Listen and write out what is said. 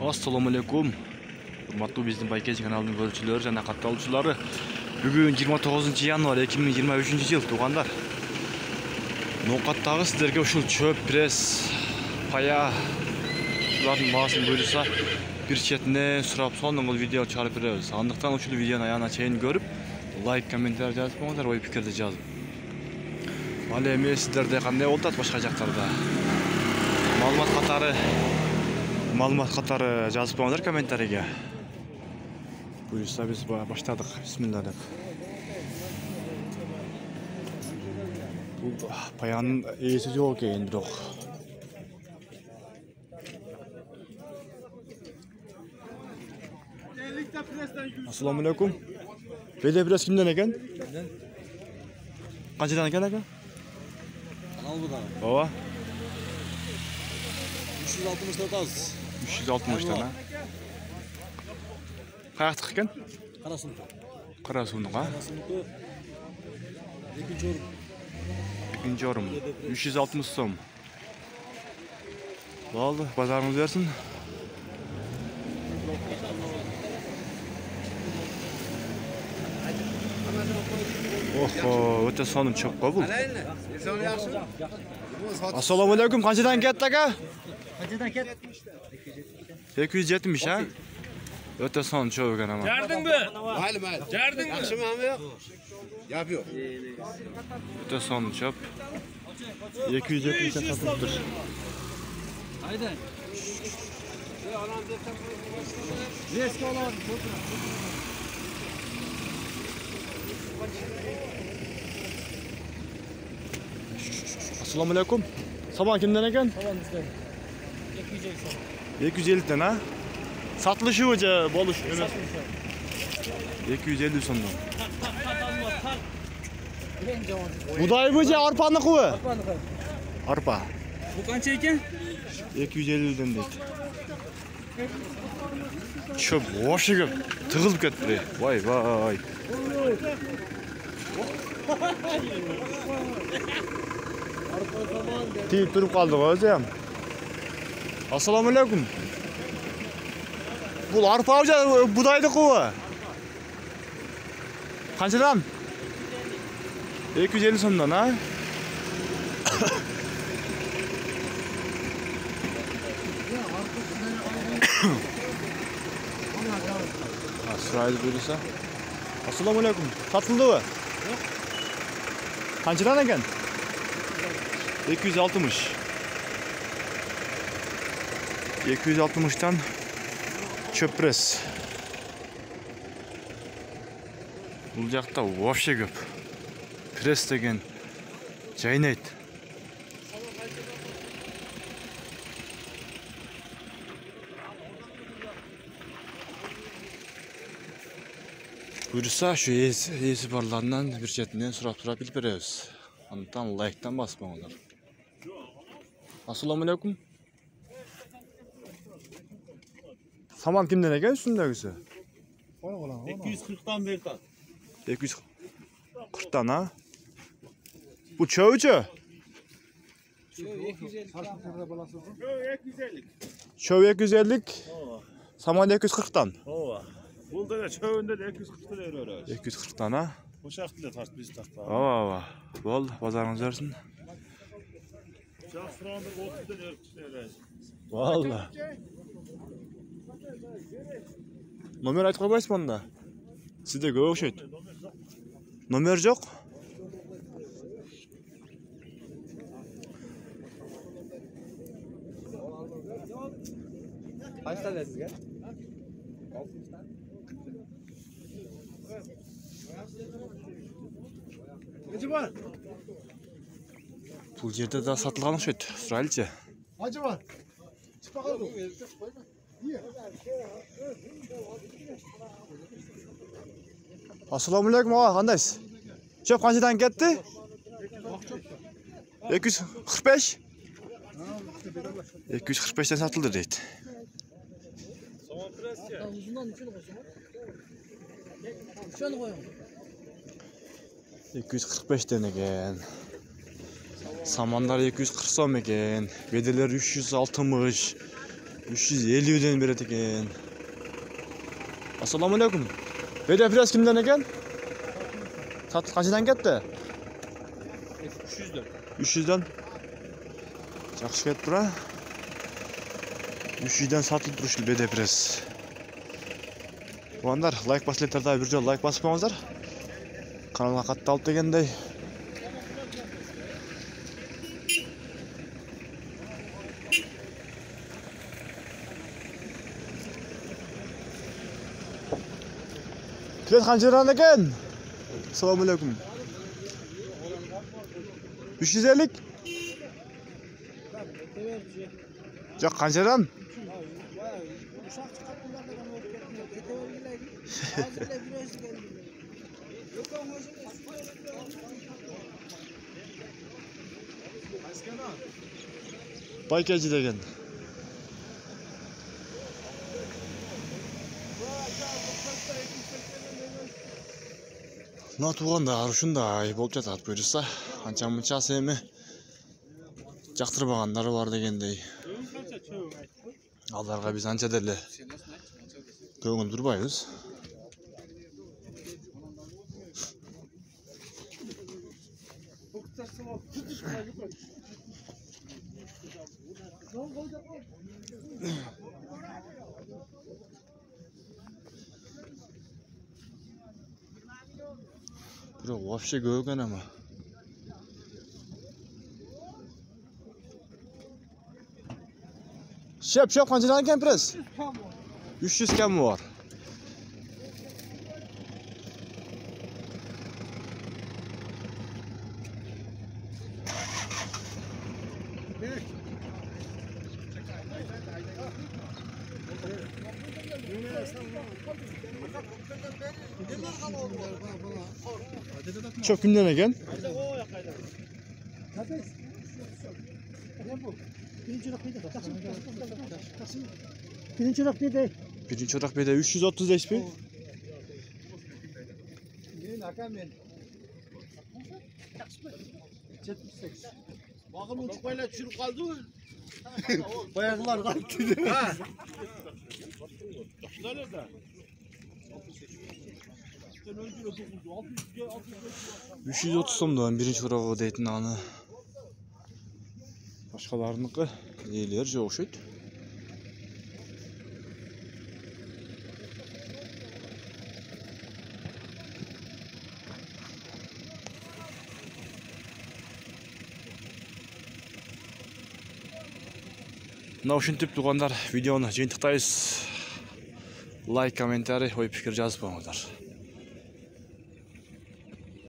Assalamu alaikum. Урматтуу биздин Байкеч каналынын көрүүчүлөрү жана катталуучулары. Бүгүн 29 январь 2023 жыл туугандар. Ноокаттагы сиздерге ушул чөп, пресс, пая ушулардын баасын буйруса бир четине сурап сонун видео чыгарып беребиз. Андыктан ушул видеону аягына чейин көрүп, лайк, комментарий жазып коюңуздар, ой пикирди жазып. Ал эми сиздерде кандай болуп атат башка жактарда? Маалымат катары жазып коюңуздар комментарийге. Буюрса биз баштадык. Бисмилла деп. Бул паянын ээси жок экен, бирок. Assalamu alaikum. Беде пресс кимден экен? Канчадан экен ака? Албыдан. Ооба. 360 таз. 360 тана. Каяктык экен? Карасунка. Карасунка. Карасунка. Экинчи орун. 360 сом. Болду, базарыңыз берсин. Охо, өтө сонун чөп го бул. Assalamu alaikum, канчадан кетти ака? Kaçıdan ket? 270 ha? Öte son çoğu gene ama. Cerdin mi? Hayır. Cerdin mi? Akşam abi yapıyor. Öte son çöp. 270 satıptır. Haydi. Risk olan. Assalamu alaikum. Saman kimden eken? Tamam bizden. 250 tane ha? Satılışı hoca boluş. 250 sondan. Buday hoca arpanı kuvu. Arpa. Bu kança eken? 250'den deydi. Çöp boşu köp. Tıgılıp ketdi. Vay. Tiyip durup kaldık hocam. Assalamu alaikum. Bu arpa hoca budaydı kuvu. Kançadan? 250 sondan ha? Sıraydı buyursa. Assalamu alaikum. Satıldı mı? Kançadan eken? 260. 260'tan çöp press. Бұл жақта вообще көп. Пресс деген жайнайды. Бұйырса, şu есі барларынан бір жетінен сұрап біліп береміз. Андықтан лайктан баспаңыздар. Assalamu alaikum. Saman kimden eken üstündekisi? 240'dan beri tat. 240'tan ha? Bu çöv. Çöv 250. Saman 240'tan. Ova. Bulda da çövünde de 240'da veriyor. 240'tan ha? Bu şartlı tart biz tart. Ova. Bol pazarınız versin. Şafranı 30'da veriyor. Vallahi. Nomer aytып койбойсузбу анда? Сизде көп окшойт. Номер жок? Kaçta sizge? Necip var? Бул жерде да сатылган окшойт. Сурайлычы. Acı var. Çık bakalım. Assalamu alaikum ağa, kandaysiz? Çöp kançadan ketdi? 245. 245'ten satıldı deydi. Uzundan üçünü koysun. Üçünü koyun. 245'ten eken. Samanlar 240 som eken. Bedeler 360. 350'den beret eкен. Assalamu alaikum. Bede biraz kimden eken? Sat kaçdan ketdi? 300'dür. 300'den. Жақсы кетіп тұра. 300'den satылып тұрышы беде пресс. Оғандар, лайк басылеттарда бір жол лайк басып қойыңыздар. Каналға қатты алып дегендей. Bilet қаншадан екен? Assalamu alaikum. 350? Жоқ, қаншадан? Байкәжі деген. Мына туғанда ушундай болуп жатат буюрса, анча-мынча эми жактырбагандары бар дегендей. Алдарга биз анча деле көңүл бурбайбыз. Bırak вообще göğen ama. Şep kaçıdan eken pres? 300 kam mı var? Çok kimden eken? Birinci orak bir de. Birinci orak bede 330 HP. Bakın uçuk bayla çürük kaldı mı? Bayaklar kalktı. Ha. 330 сомдон биринчи урагы дейтин аны. Башкаларыныкы ээлер жок окшойт. Мына ушинтип туугандар, видеону жыйынтыктайбыз. Лайк, комментарий, ой пикир жазып коюңуздар.